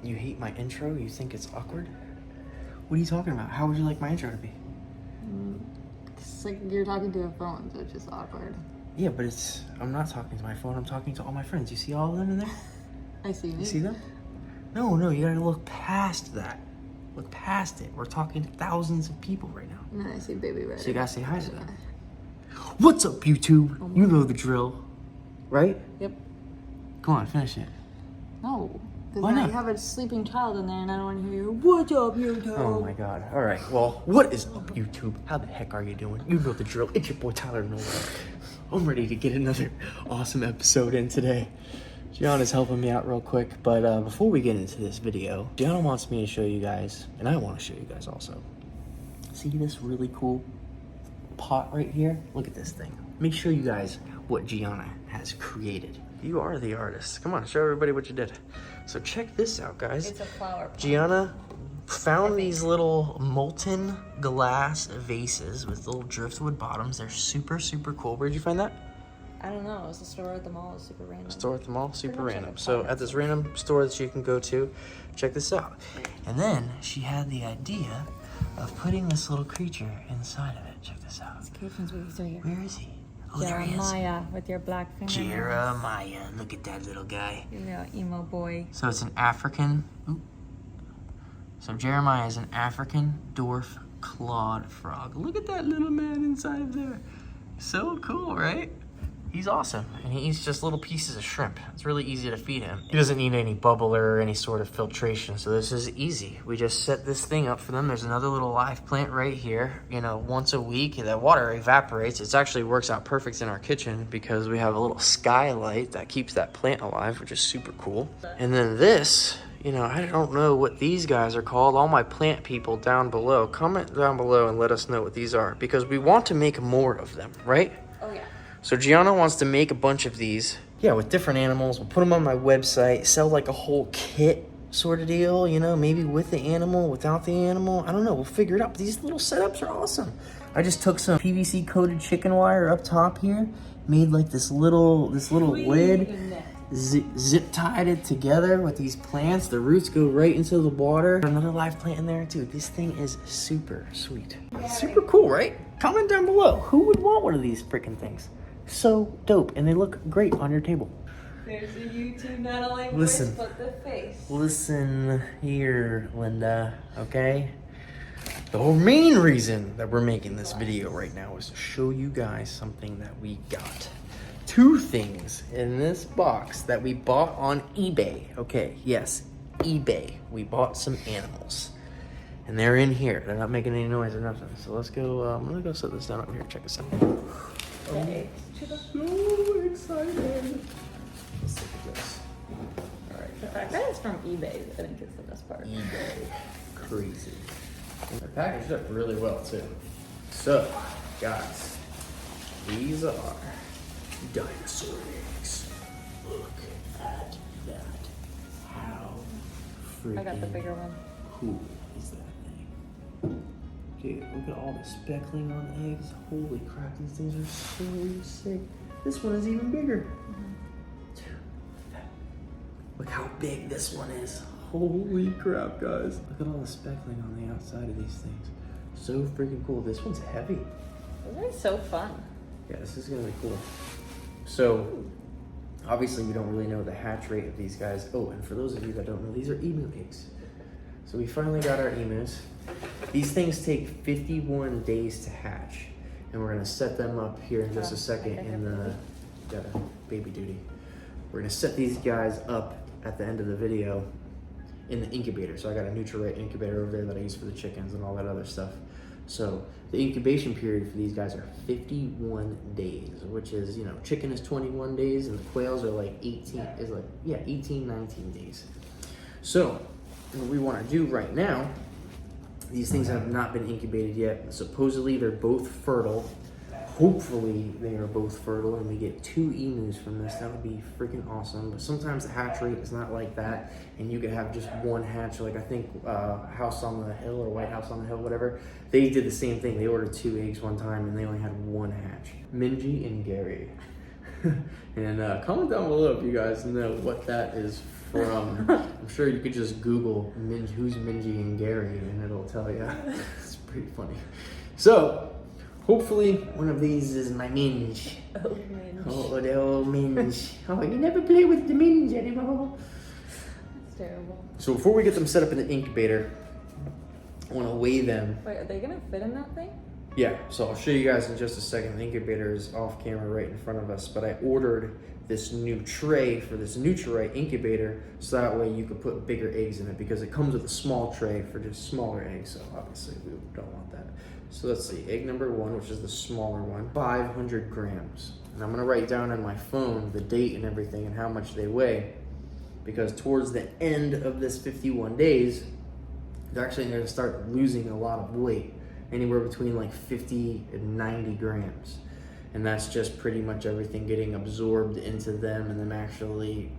You hate my intro? You think it's awkward? What are you talking about? How would you like my intro to be? It's like you're talking to a phone, so it's just awkward. Yeah, but I'm not talking to my phone. I'm talking to all my friends. You see all of them in there? I see me. You see them? No, you gotta look past that. Look past it. We're talking to thousands of people right now. And then I see baby red. So you gotta say hi to them. What's up, YouTube? You know the drill, right? Yep. Come on, finish it. No. Because Why now not? you have a sleeping child in there and I don't want to hear you, what's up, YouTube? Oh my god. Alright, well, what is up, YouTube? How the heck are you doing? You know the drill. It's your boy Tyler Nolan. I'm ready to get another awesome episode in today. Gianna's helping me out real quick, but before we get into this video, Gianna wants me to show you guys, and I want to show you guys also. See this really cool pot right here? Look at this thing. Let me show you guys what Gianna has created. You are the artist. Come on, show everybody what you did. So check this out, guys. It's a flower pot. Gianna found these little molten glass vases with little driftwood bottoms. They're super, super cool. Where'd you find that? I don't know. It was a store at the mall. It was super random. Store at the mall, super Pretty much random. like a So pot. at this random store that you can go to, check this out. And then she had the idea of putting this little creature inside of it. Check this out. Caitlin's babies are here. Where is he? Oh, there he is. Jeremiah with your black fingernails. Jeremiah. Look at that little guy. You little emo boy. So it's an African. So Jeremiah is an African dwarf clawed frog. Look at that little man inside of there. So cool, right? He's awesome, and he eats just little pieces of shrimp. It's really easy to feed him. He doesn't need any bubbler or any sort of filtration, so this is easy. We just set this thing up for them. There's another little live plant right here. You know, once a week, that water evaporates. It actually works out perfect in our kitchen because we have a little skylight that keeps that plant alive, which is super cool. And then this, you know, I don't know what these guys are called. All my plant people down below, comment down below and let us know what these are because we want to make more of them, right? Oh, yeah. So Gianna wants to make a bunch of these. Yeah, with different animals. We'll put them on my website, sell like a whole kit sort of deal, you know, maybe with the animal, without the animal. I don't know, we'll figure it out. But these little setups are awesome. I just took some PVC coated chicken wire up top here, made like this little lid, zip tied it together with these plants. The roots go right into the water. Another live plant in there too. This thing is super sweet. Super cool, right? Comment down below. Who would want one of these freaking things? So dope, and they look great on your table. There's a YouTube, not only Listen. voice, but the face. Listen here, Linda, okay? The whole main reason that we're making this video right now is to show you guys something that we got. Two things in this box that we bought on eBay. Okay, yes, eBay. We bought some animals. And they're in here. They're not making any noise or nothing. So let's go, I'm gonna go set this down over here. Check this out. Okay. So excited. Let's look at this. All right. The fact that it's from eBay, I think is the best part. eBay. Crazy. They're packaged up really well too. So, guys, these are dinosaur eggs. Look at that. How freaking I got the bigger one. cool is that thing? Dude, look at all the speckling on the eggs. Holy crap, these things are so sick. This one is even bigger. Dude, look how big this one is. Holy crap, guys. Look at all the speckling on the outside of these things. So freaking cool. This one's heavy. Those are so fun. Yeah, this is gonna be cool. So, obviously we don't really know the hatch rate of these guys. Oh, and for those of you that don't know, these are emu eggs. So we finally got our emus. These things take 51 days to hatch. And we're gonna set them up here in just a second in the baby duty. We're gonna set these guys up at the end of the video in the incubator. So I got a Nutri-Right incubator over there that I use for the chickens and all that other stuff. So the incubation period for these guys are 51 days, which is, you know, chicken is 21 days and the quails are like 18, 19 days. So what we want to do right now, these things have not been incubated yet. Supposedly they're both fertile. Hopefully they are both fertile and we get 2 emus from this. That would be freaking awesome. But sometimes the hatch rate is not like that and you could have just one hatch. Like I think House on the Hill or White House on the Hill, whatever. They did the same thing. They ordered 2 eggs one time and they only had 1 hatch. Minji and Gary. And comment down below if you guys know what that is I'm sure you could just Google who's Minji and Gary and it'll tell you. It's pretty funny. So, hopefully one of these is my Minj. Oh, Minj. Oh, the old Minj. Oh, you never play with the Minj anymore. That's terrible. So before we get them set up in the incubator, I want to weigh them. Wait, are they gonna fit in that thing? Yeah, so I'll show you guys in just a second. The incubator is off camera right in front of us, but I ordered this new tray for this Nutri-Right incubator so that way you could put bigger eggs in it because it comes with a small tray for just smaller eggs, so obviously we don't want that. So let's see, egg number 1, which is the smaller one, 500 grams. And I'm gonna write down on my phone the date and everything and how much they weigh because towards the end of this 51 days, they're actually gonna start losing a lot of weight, anywhere between like 50 and 90 grams. And that's just pretty much everything getting absorbed into them and them actually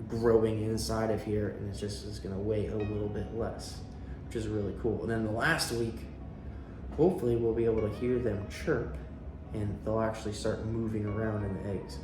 growing inside of here, and it's just is gonna weigh a little bit less, which is really cool. And then the last week, hopefully we'll be able to hear them chirp and they'll actually start moving around in the eggs.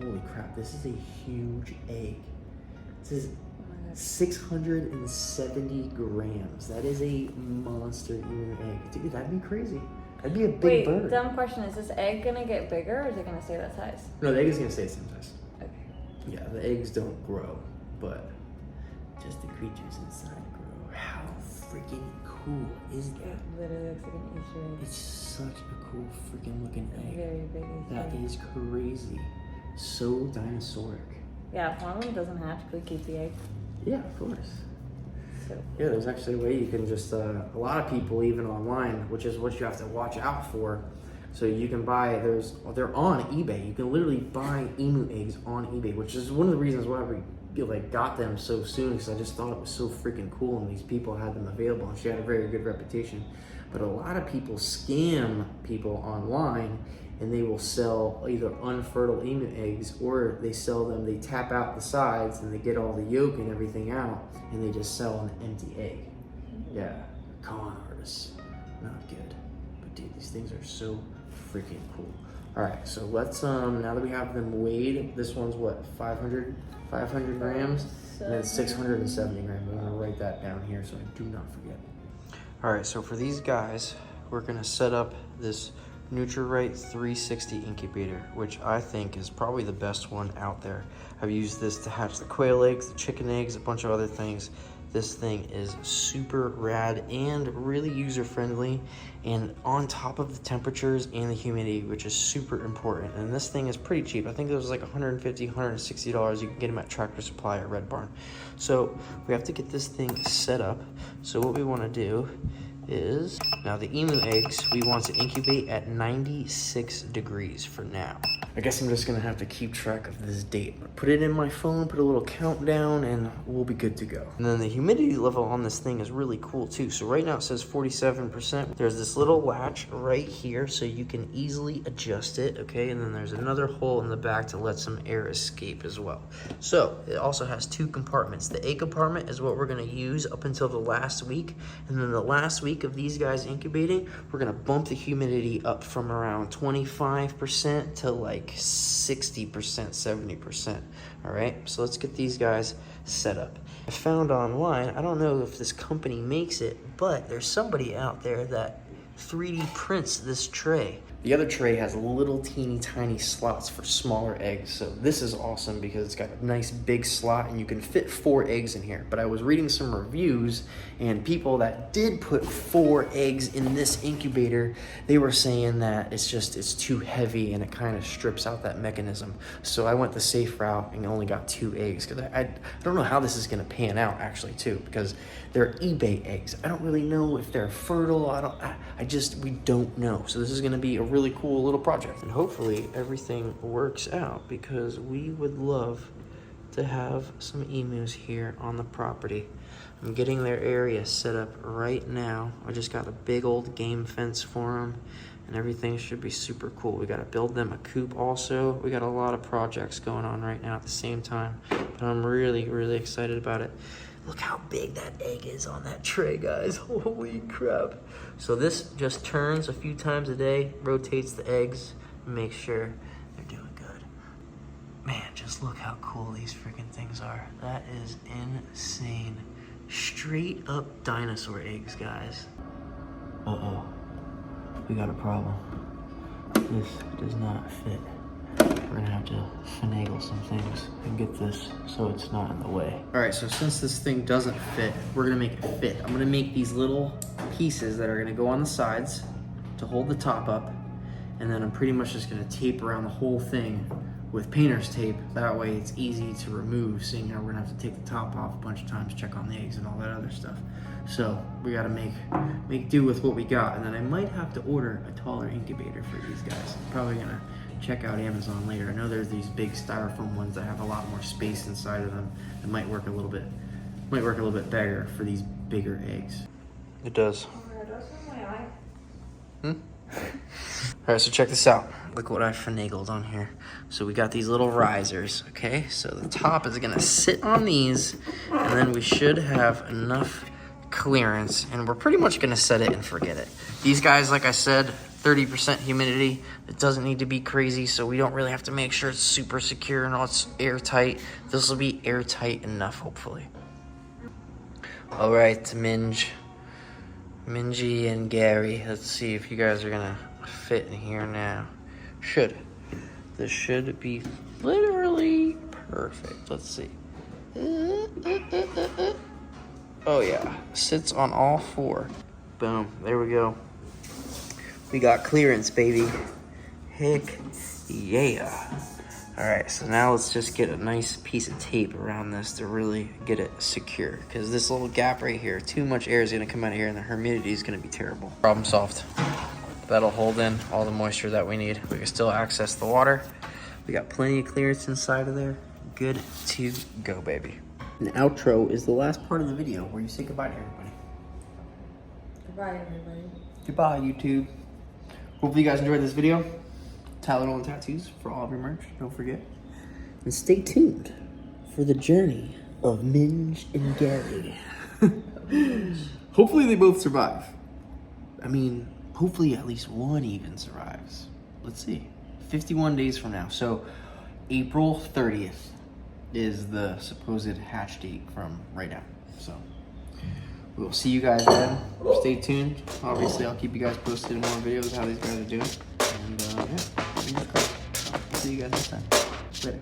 Holy crap, this is a huge egg. This is 670 grams. That is a monster human egg. Dude, that'd be crazy. That'd be a big bird. Wait, dumb question. Is this egg gonna get bigger or is it gonna stay that size? No, the egg is gonna stay the same size. Okay. Yeah, the eggs don't grow, but just the creatures inside grow. How freaking cool is that? It literally looks like an Easter egg. It's such a cool freaking looking egg. Very big Easter That egg. is crazy. So dinosauric. Yeah, if one of them doesn't hatch, could we keep the egg? Yeah, of course. So Yeah, there's actually a way you can just, a lot of people even online, which is what you have to watch out for. So you can buy, they're on eBay. You can literally buy emu eggs on eBay, which is one of the reasons why we got them so soon, because I just thought it was so freaking cool and these people had them available and she had a very good reputation. But a lot of people scam people online and they will sell either unfertile emu eggs or they sell them, they tap out the sides and they get all the yolk and everything out and they just sell an empty egg. Yeah, con artists, not good. But dude, these things are so freaking cool. All right, so let's, now that we have them weighed, this one's what, 500 grams? And then 670 grams. I'm gonna write that down here so I do not forget. All right, so for these guys, we're gonna set up this Nutri-Right 360 incubator, which I think is probably the best one out there. I've used this to hatch the quail eggs, the chicken eggs, a bunch of other things. This thing is super rad and really user-friendly and on top of the temperatures and the humidity, which is super important. And this thing is pretty cheap. I think it was like $150, $160. You can get them at Tractor Supply or Red Barn. So we have to get this thing set up. So what we want to do is, now the emu eggs, we want to incubate at 96 degrees for now. I guess I'm just gonna have to keep track of this date. Put it in my phone, put a little countdown, and we'll be good to go. And then the humidity level on this thing is really cool too. So right now it says 47%. There's this little latch right here so you can easily adjust it, okay? And then there's another hole in the back to let some air escape as well. So it also has 2 compartments. The A compartment is what we're gonna use up until the last week. And then the last week of these guys incubating, we're gonna bump the humidity up from around 25% to like 60%, 70%. All right, so let's get these guys set up. I found online, I don't know if this company makes it, but there's somebody out there that 3D prints this tray. The other tray has little teeny tiny slots for smaller eggs. So this is awesome because it's got a nice big slot and you can fit 4 eggs in here. But I was reading some reviews and people that did put 4 eggs in this incubator, they were saying that it's too heavy and it kind of strips out that mechanism. So I went the safe route and only got 2 eggs because I don't know how this is gonna pan out actually too, because they're eBay eggs. I don't really know if they're fertile. We don't know. So this is gonna be a really cool little project. And hopefully everything works out because we would love to have some emus here on the property. I'm getting their area set up right now. I just got a big old game fence for them and everything should be super cool. We got to build them a coop also. We got a lot of projects going on right now at the same time, but I'm really, really excited about it. Look how big that egg is on that tray, guys. Holy crap. So this just turns a few times a day, rotates the eggs, and makes sure they're doing good. Man, just just look how cool these freaking things are. That is insane. Straight up dinosaur eggs, guys. Uh-oh. We got a problem. This does not fit. We're gonna have to finagle some things and get this so it's not in the way. All right, so since this thing doesn't fit, we're gonna make it fit. I'm gonna make these little pieces that are gonna go on the sides to hold the top up, and then I'm pretty much just gonna tape around the whole thing with painter's tape. That way it's easy to remove, seeing how we're gonna have to take the top off a bunch of times, check on the eggs and all that other stuff. So we gotta make do with what we got, and then I might have to order a taller incubator for these guys. I'm probably gonna check out Amazon later. I know there's these big styrofoam ones that have a lot more space inside of them. It might work a little bit better for these bigger eggs. It does. All right, so check this out. Look what I finagled on here. So we got these little risers, okay? So the top is gonna sit on these, and then we should have enough clearance, and we're pretty much gonna set it and forget it. These guys, like I said, 30% humidity. It doesn't need to be crazy, so we don't really have to make sure it's super secure and all it's airtight. This will be airtight enough, hopefully. All right, Minji and Gary, let's see if you guys are gonna fit in here now. This should be literally perfect. Let's see. Oh yeah, sits on all four. Boom, there we go. We got clearance, baby. Heck yeah. All right, so now let's just get a nice piece of tape around this to really get it secure, because this little gap right here, too much air is gonna come out of here and the humidity is gonna be terrible. Problem solved. That'll hold in all the moisture that we need. We can still access the water. We got plenty of clearance inside of there. Good to go, baby. The outro is the last part of the video where you say goodbye to everybody. Goodbye, everybody. Goodbye, YouTube. Hopefully you guys enjoyed this video. Nolan tattoos for all of your merch, don't forget. And stay tuned for the journey of Minj and Gary. Hopefully they both survive. I mean, hopefully at least one even survives. Let's see. 51 days from now. So April 30th is the supposed hatch date from right now. So we'll see you guys then. Stay tuned. Obviously, I'll keep you guys posted in more videos how these guys are doing. And yeah, fingers crossed. See you guys next time. Later.